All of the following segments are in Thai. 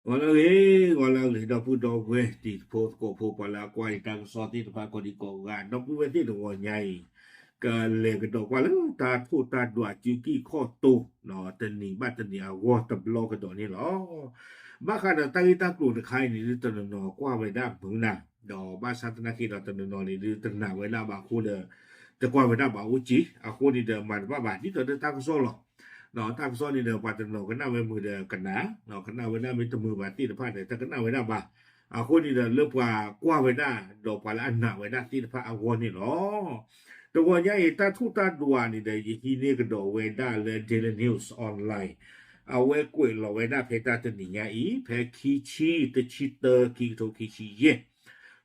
Wala le da pu do we ti po ko po pala kwa i tang so ti pa ko di ko ga no pu we ti do nyai ka le ga do kwa le ta thu ta dwa ju ki kho to no te ni ba te ni a wo ta blo ka do ni lo ba ka da ta i ta ku de khai ni te no kwa we da bu na do ba sa ta na ki da te no ni te na we da ba ku de te kwa we da ba u ji a ku ni de man ba ni te ta ko so lo nó tham số đi được và từ nó cái nào về mười được cần ná nó cái nào về nào mình từ mười và tỷ được phát để ta cái nào về nào bà à khôn đi được lớp qua về đa đồ qua là ăn nào về đa tỷ được phát à khôn đi nóตัวนี้taทุตาดัวนี่เดี๋ยวที่นี่ก็ดูเวด้าเลย Daily News ออนไลน์เอาไว้กวยเราเวด้าเพตาตัวนี้อีเพคีชีตชิเตอร์คีโตคีชีเย่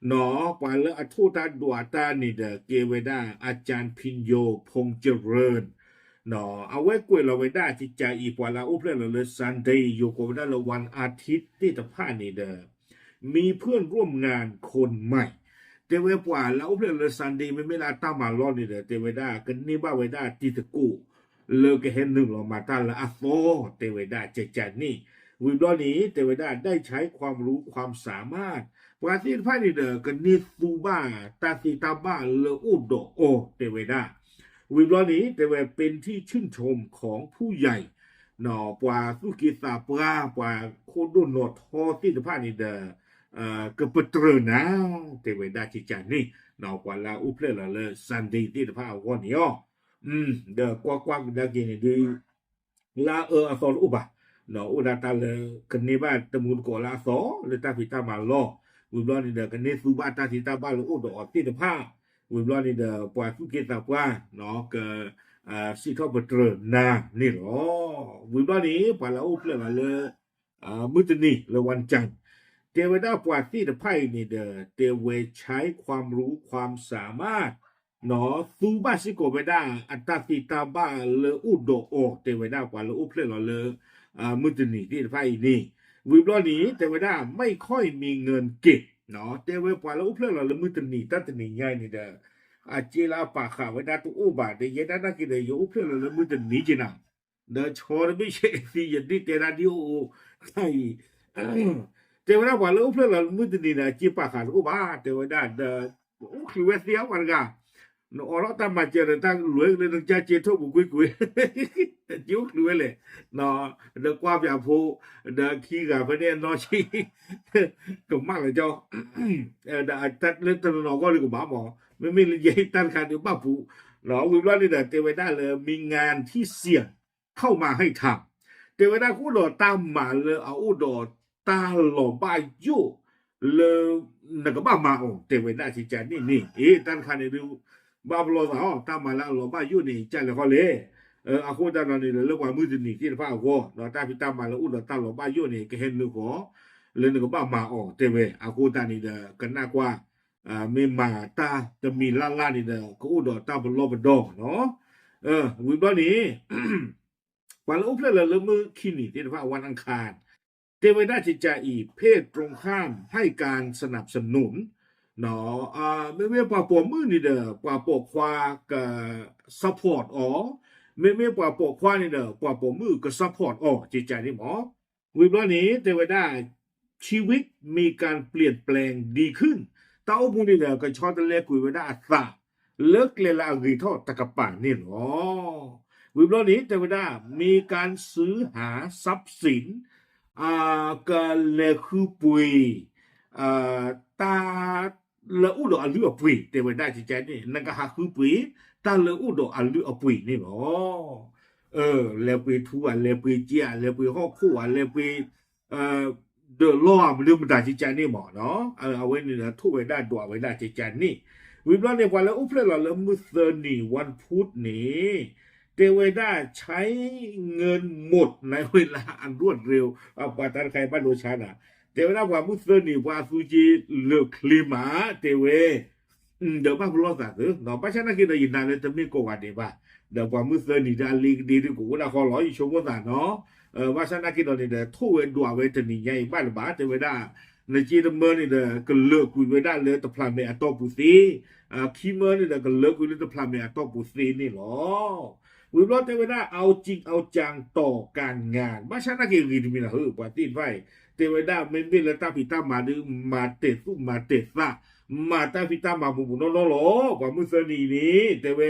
เนาะกว่าแล้วทุตาดัวตานี่เดี๋ยวเกเวด้าอาจารย์พินโยพงษ์เจริญเนาะเอาไว้กวยเราเวด้าที่ใจอีกว่าเราอุปเล่เราเลยซันเดย์อยู่กับเวด้าเราวันอาทิตย์ที่จะผ่านนี่เด้อมีเพื่อนร่วมงานคนใหม่เทวปว่าแล้วเพื่อนเลยซันดีไม่ลาตามาล้อนี่เด้อเทวดากันนี่บ้าเวดาติตะกูเลิกเห็นหนึ่งเรามาตาละอัฟโฟเทวดาเจจันนี่วิบล้อนี้เทวดาได้ใช้ความรู้ความสามารถปราศีพายนี่เด้อกันนี่ซูบ้าตาสีตาบ้าเลอุดโดโอเทวดาวิบล้อนี้เทวเป็นที่ชื่นชมของผู้ใหญ่หนอปว่าสุกิสาปราปว่าโคโดโนทอที่พายนี่เด้อkebetulan teweda cican ni na wala uple la le sandi ti de pa won yo de kwa da gini di la asol uba no uda ta le keni ba temun ko la so le ta pita ma lo wi blo ni de keni su ba ta ti ta ba lo do ti de pa wi blo ni de pwa su ke ta pwa no ke si tho betulan na ni lo wi blo ni pa la uple la leมื้อนี้leวันจันทร์เทวดาปวดที่ตะไพ่นี่เด้อเทวใช้ความรู้ความสามารถเนาะซูบาซิโกเวดาอัตตาติตาบาเลอุโดโอเทวดากว่าเลอุเพลเลมุตนีที่ตะไพ่นี่วิบลอนี้เทวดาไม่ค่อยมีเงินเก็บเนาะเทวกว่าเลอุเพลเลมุตนีตัตนีใหญ่นี่เด้ออาเจลาปากขาเวดาตุอุบาเดยดานักกิเลโยอุเพลเลมุตนีจินะเด้อชอร์ไม่ใช่สิยดิเตราดิโอใช่เทวดาว่าเราเพื่อเรามุดนี่นะจีปากขาดก็บ้าเทวดาเดอคือเวสเซียวันกะนอเราตามมาเจอตั้งรวยเลยตั้งใจเจทุบกุยกุยจิ้วคือเลยนอเดกว่าแบบผู้เดขี้กับประเด็นนอชีก็มากเลยเจ้าเดตัดเล่นตนอก็เลยก็บ้าหมอไม่มีเลยยัยตัดขาดเดี๋ยวบ้าผู้หนอวิบล้อนี่เดเทวดาเลยมีงานที่เสี่ยงเข้ามาให้ทำเทวดาคู่ดอตามมาเลยเอาอุดอตาหล่อบายุเลนักบ้ามาโอเทวดาชิจานี่ตันคันนี่ดูบาบลอสาวตามมาแล้วหล่อบายุนี่จันเลยเขาเลยอาคูดานนี่เลยเรื่องว่ามือจะหนีที่พระโก้เราตาพิตามมาแล้วอุดตาหล่อบายุนี่ก็เห็นเลยก็เลยนักบ้ามาโอเทวอาคูดานี่เด้อกันน่ากว่ามีมาตาจะมีล่านี่เด้อก็อุดตาบลอบดอเนาะวิบนี้วันละอุปเลยเลยมือขี้หนีที่พระวันอังคารเทวดาจิตใจอีเพศตรงข้ามให้การสนับสนุนเนาะไม่ป่าปมือนี่เด้อป่าปกควากับซัพพอร์ตอ๋อไม่ป่าปกควานี่เด้อป่าปมือกับซัพพอร์ตอ๋อจิตใจนี่หมอวิบล้อนี้เทวดาชีวิตมีการเปลี่ยนแปลงดีขึ้นตาอุบุนี่เด้อก็ชอบตะเลกุยเวดาอัตาเลิกเลลากีทอตะกะป่านนี่หรอวิบล้อนี้เทวดามีการซื้อหาทรัพย์สินก็เลยคือปุยตาเลอุดอันลือปุยแต่ว่าได้จริงๆนี่นั่นก็หาคือปุยตาเลอุดอันลือปุยนี่หรอเลปุยทัวเลปุยเจียเลปุยข้อคู่เลปุยเดอล้อมันเรื่องมันได้จริงๆนี่หมอเนาะเอาไว้นี่นะทั่วไว้ได้ตัวไว้ได้จริงๆนี่วิบล้อเนี่ยวันแล้วอุปเลยเรามือเซอร์นี่วันพุธนี้เทวดาใช้เงินหมดในเวลาอันรวดเร็วเอาปาตานใครบ้านโดชานะเทวดาว่ามุสลิมว่าซูจีเลือกคลิมาเทเวเดี๋ยวบ้านพลอสัตว์เนาะป้าชนะกินได้ยินนานเลยจะไม่โกงกันเดี๋ยวบ้าเดี๋ยวว่ามุสลิมจะลีกดีที่กูนะขอร้อยชมกันเนาะว่าชนะกินได้เนี่ยทั่วดัวเวทนี่ใหญ่บ้านบ้าเทวดาในจีนเมืองนี่เด้อก็เลือกคุยไว้ได้เลยแต่พลาดไม่อัตโตปุสีคีเมืองนี่เด้อก็เลือกคุยเลยแต่พลาดไม่อัตโตปุสีนี่หรอวิบล้อเทวดาเอาจริงเอาจังต่อการงานบ้าชนะกินดีมีนะปฏิไว้ เทวดาไม่มีละตาพิตามาดูมาเตสุมาเตสะมาตาพิตามาบุบุโนโนโลกว่ามุสนีนี้เทเว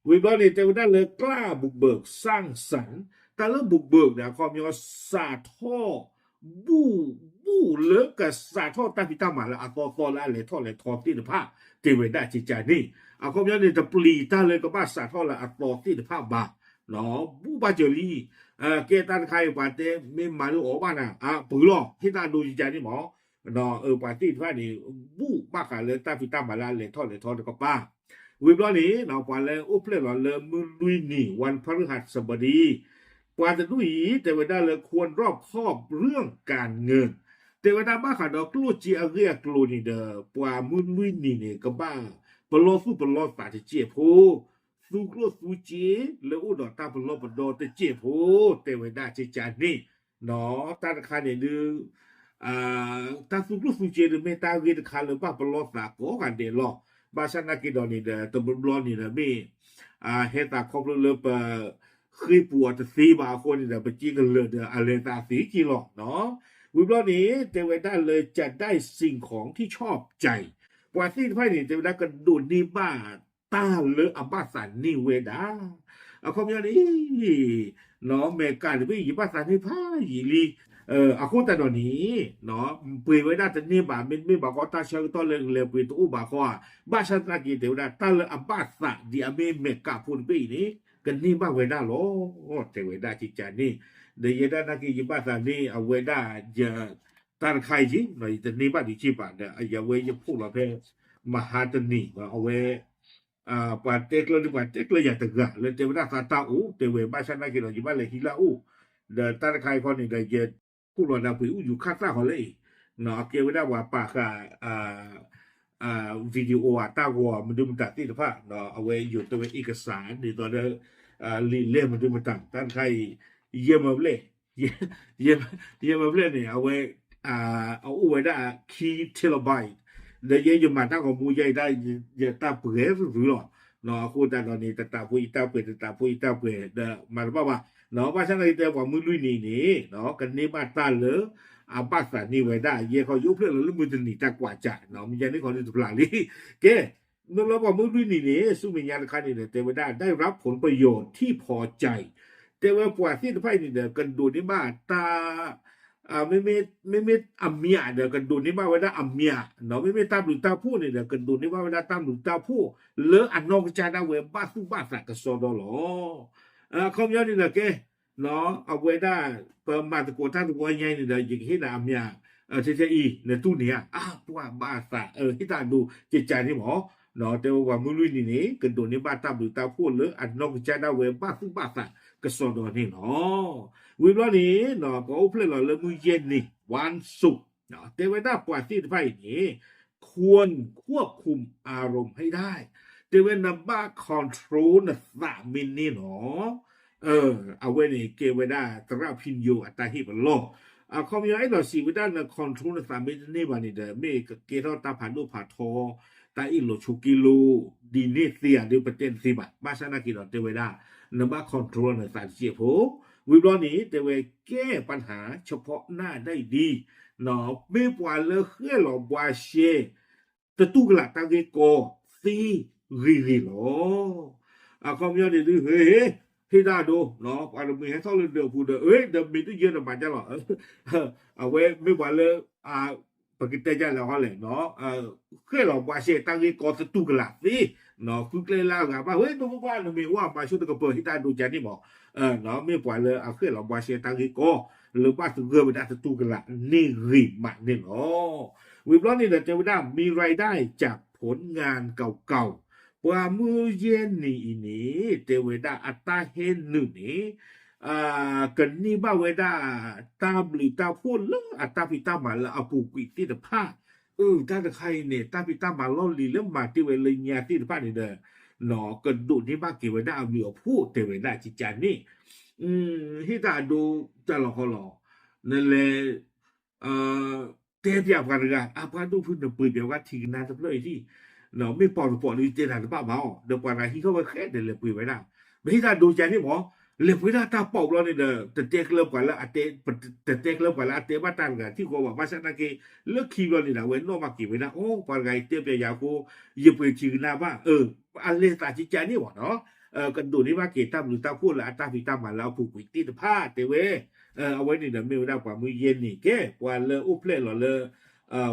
วิบลนี่เทวดาเลยกล้าบุกเบิกสร้างสรรค์แต่เรื่องบุกเบิกเนี่ยความมีว่าสาท่อบูบูเลิกกับสาท่อตาพิตามาละอัตโตละเลท่อเลทอที่ผ้าเทวดาจิตใจนี่เอาความมีเนี่ยจะปลีตาเลยก็บ้าสาท่อละอัตโตที่ผ้าบาเนาะบูบาเจลีเกตันใครปาเต้ไม่มาดูออกบ้านปืนหรอกที่ตาดูจิตใจนี่หมอเนาะปาร์ตี้ผ้านี่บูบ้ากันเลยตาพิตามาละเลท่อก็ป้าวิบล้อนี้เนาะปาเลยอุปเลหล่อเลยมือลุยนี่วันพฤหัสบดีกว่าจะลุยแต่เวลาเลยควรรอบคอบเรื่องการเงินแต่เวลาบ้าขาดอกลูจีอาเรียกลูนี่เด้อปว่ามือลุยนี่เนี่ยก็บ้าปลอสู้ปลอสาจะเจี๊ยบโพสูกลูสูจีแล้วอุดอตาปลอปดอแต่เจี๊ยบโพแต่เวลาจิจานี่เนาะตาคาเนี่ยดูตาสูกลูสูจีหรือไม่ตาเรียนคาเลยบ้าปลอสาก็กันเดลอบาชนากิดอนี่เด้อตัวบลอนี่เด้อมีเฮตาครอบเลือบเคยปวดสีบาคนนี่เด้อไปจี้กันเลยเด้ออะไรตาสีกี่หรอกเนาะวิบล้อนี้เทวดาเลยจะได้สิ่งของที่ชอบใจกว่าที่ไพ่นี่เทวดาก็ดูนี่บ้าตาเลออับบาสันนี่เวดาเอาคำอย่างนี้เนาะเมกาหรือไม่ยิบาสันนี่พ่าหยีลีอาคุณแต่ตอนนี้เนาะปุยไว้ได้แต่นี่บ่าไม่บอกว่าตาเชื่อตัวเลยปุยตัวบ่าเขาบ้าชันตะกี้เดี๋ยวได้ตาเลยอับบาสันดีอเมกาพูดไปนี้กันนี่บ้าเวดาโลแต่เวดาจิตใจนี่เดี๋ยวได้นักยิบาสันนี่เอาเวดาจะตานใครจีหน่อยแต่นี่บ้าดีจีบอ่ะเดี๋ยวอย่าเวจะพูดเราเพ่มหาตนี่เอาเวปาเต็กเลยปาเต็กเลยอย่าตะกะเลยเทวดาซาตาอูเทวบ้าชันนักกินเราจิบ้าเลยฮิลาอูเดี๋ยวตานใครคนนี้เดี๋ยวผู้หลอดาปุยอูอยู่ข้างตาเขาเลยเนาะเกี่ยวกับว่าปากวิดีโอตาวัวมันดูมันตัดที่ผ้าเนาะเอาไว้อยู่ตัวเอกสารในตอนนั้นลีเล่มันดูมันตัดท่านใครเยี่ยมมาเลยเยี่ยมมาเลยเนี่ยเอาไว้เอาไว้ได้คีย์เทราไบต์เดี๋ยวยี่ยมมาตั้งของมูใหญ่ได้ยี่ตาเปลือยหรือหรอเนาะคุณตาตอนนี้ตาผู้ตาเปลือยตาผู้ตาเปลือยเดี๋ยวมาบอกว่าเนาะว่าฉันเลยแต่ว่ามือลุยนี่เนาะกันนี้มาตาเลยอาบัสนี่ไว้ได้เย่เขายุบเพื่อนแล้วมือจะหนีตากว่าจ่าเนาะมีอย่างนี้คนที่ถูกหลังนี่เก้เมื่อเราบอกมือลุยนี่สู้มีญาณคันนี่เนี่ยแต่ว่าได้รับผลประโยชน์ที่พอใจแต่ว่าปวดที่ไพ่นี่เดี๋ยวกันดูนี่บ้าตาไม่อัมเมียเดี๋ยวกันดูนี่บ้าไว้ได้อัมเมียเนาะไม่ตามหรือตาพูดเนี่ยเดี๋ยวกันดูนี่บ้าไว้ได้ตามหรือตาพูดเลออันนอกจากนั้นเว้บ้าสู้บ้าสักกระสอบหรอคอมยอนี่เด็กเนาะเอาไว้ได้เปิดมาตะโกนท่านตะโกนยังนี่เด็กยิงให้นามเนี่ยเฉยๆในตู้เนี่ยตัวบ้าสักที่ตาดูจิตใจนี่หมอเนาะแต่ว่ามือลุยนี่กันดูนี่บ้าตามหรือตาพูดเลยอันนอกจากนั้นเว้บ้าสู้บ้าสักกระสอบนี่เนาะวิบล้อนี้เนาะพอเพลย์เราเลยมือเย็นนี่วันศุกร์เนาะแต่ไว้ได้ปวดที่ไพ่นี้ควรควบคุมอารมณ์ให้ได้แต่เว้นนับบ้าคอนโทรลนะ3 มิลนี่เนาะเอาไว้นี่เกไว้ได้ตราพินโยอัตตาฮิบโลคอมยไอ้เราสีไว้ได้นะคอนโทรลนะ3 มิลนี่วันนี้เด้อเมกเกทอตาผ่านดูผ่าทอตาอิโลชูกิโลดีเนเซียเดือประเทศสิบะบ้าชนะกินเราเตไว้ได้นับบ้าคอนโทรลนะ3 เจียโผวิบล้อนี้เตไว้แก้ปัญหาเฉพาะหน้าได้ดีเนาะไม่ปว่าเลยเพื่อหลอกว่าเชตะตุกละตังเกโกซีรีโลคอมยนี่ดูเฮ้ที่ได้ดูเนาะอารมณ์ให้เขาเดือดพูดเดี๋ยวมีตู้เย็นมาจะหรอเอาไว้ไม่ว่าเลยปกติจะแล้วเขาเลยเนาะเคยหลอกว่าเชตั้งยี่กอสตุกละสิเนาะคือเลยล่ากันว่าตัวบ้านเรามีว่ามาช่วยตะกบที่ได้ดูใจนี่บอกเนาะไม่ปล่อยเลยเคยหลอกว่าเชตั้งยี่กอหรือว่าถึงเกิดไปได้สตุกละนี่ริบมันนี่เนาะวิบล้อนี่เดี๋ยวจะได้มีรายได้จากผลงานเก่าๆว่ามือเย็นนี่เทวดาอัตตาเห็นหนึ่งนี่กันนี่บ้าเวดาตามหรือตาพูดเรื่องอัตตาพิตามาละอาปูกิที่ตะผ้าถ้าใครเนี่ยตาพิตามาล่อลีเรื่องมาที่เวลยาที่ตะผ้านี่เด้อหนอกันดูนี่บ้าเกเวดามีอพูดเทเวดาจิจานี่ที่ตาดูจะหลอกเขาหลอกนั่นแหละเทียบอย่างกันเลยพาดูพื้นเดือดปืนเดียวกันทีนั้นจะเลยที่เนาะไม่ปอดนี่เจนาหรือเปล่าเดี๋ยวกว่าอะไรที่เขาไปแค่เดินเลยปืนไว้ได้ไม่ที่ตาดูใจนี่หมอ เรียกว่าตาปอบเราเนี่ยแต่เจ๊กเริ่มกว่าแล้วอาเต้แต่เจ๊กเริ่มกว่าแล้วอาเต้มาตันกันที่เขาบอกว่าฉันนักเกเลิกคีบเราเนี่ยนะเว้นโนมากี่เว้นนะโอ้ปานไงเตี้ยเปียยากูยิบไปชื่อหน้าบ้าอันเลตาจิจานี่หว่าเนาะกันดูนี่ว่าเกตั้มหรือตาพูดแล้วตาพิตามมาแล้วผูกปิดตีผ้าเตเวเอาไว้นี่เดี๋ยวไม่ได้กว่ามื้อเย็นนี่แกวันเลยอุเพลหล่อเลย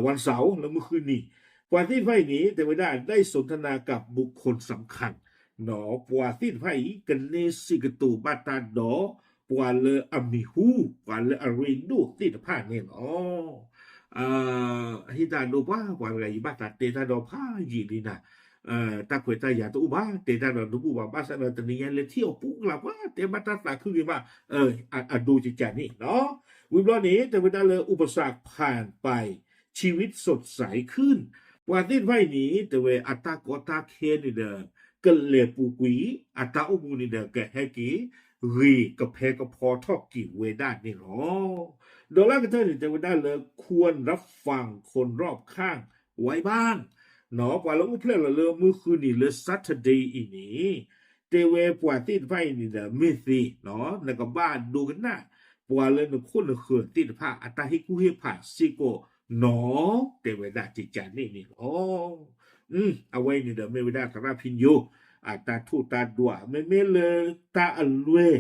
วันเสาร์แล้วเมื่อคืนนี่กว่าที่ไฟนี้แต่ไม่ได้สนทนากับบุคคลสำคัญ nó qua tin phải cần nên sự cái tụ bát ta đó qua le amihu qua le arindu tin phải nên hita do ba qua le bát ta te ta do pha gì đi nè ta quay ta ya tu ba te ta do du ba ba sa na tani le thiêu pu la ba te bát ta ta คือว่าดูจิจานี่เนาะวิบล้อนี้แต่เวลาเลยอุปสรรคผ่านไปชีวิตสดใสขึ้นกว่าที่ไว้นี้แต่เวอัตตากอตาเคนนี่เด้อ que le pugui ata umuni de ke heki ri ke phe ke pho thok ki we da นี่หรอโดยแล้วก็เธอจะได้เลยควรรับฟังคนรอบข้างไว้บ้างเนาะกว่าแล้วอุเพลละเลยมื้อคืนนี่เลย Saturday อีนี่เตเวปว่าติดไฟนี่เด้อมิสิเนาะแล้วก็บ้านดูกันนะปว่าเลยนึกคนเขื่อนติดผ้าอัตาให้กูเฮผ่าซิโกเนาะเตเวดาจิจานี่อ๋อเอาไว้นี่เด้อไม่ได้กระพินโยตาทูตาดัวไม่เลยตาอันเวย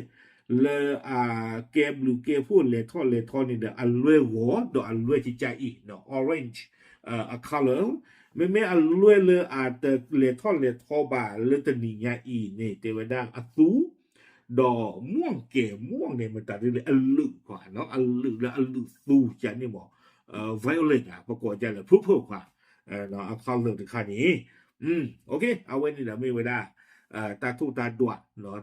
เลยเกมหรือเกมพูดเลยทอนี่เด้ออันเวยหัวดออันเวยที่ใจอีเนาะ orange color ไม่อันเวยเลยแต่เลยทอบาเลยตนี่ยาอีนี่เทวดาอสูดอม่วงเก๋ม่วงเนี่ยมันตัดเลยอันลึกกว่าเนาะอันลึกแล้วอันลึกสูจะนี่บอกviolet ประกอบจะเลยพุ่งกว่าเนาะ color ที่ค่านี้โอเคเอาไว้นี่แหละไม่ไว้ได้ตาทูตาดวดเนาะ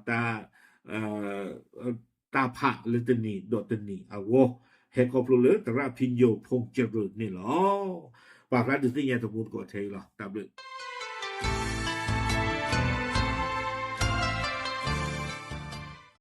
ตาผ่าเลยตนีดอตนีเอาวะเฮคอปลูเลตระพินโยพงเจริญนี่หรอปากร้านดูสิยังสมบูรณ์กว่าเทหรอตามเลย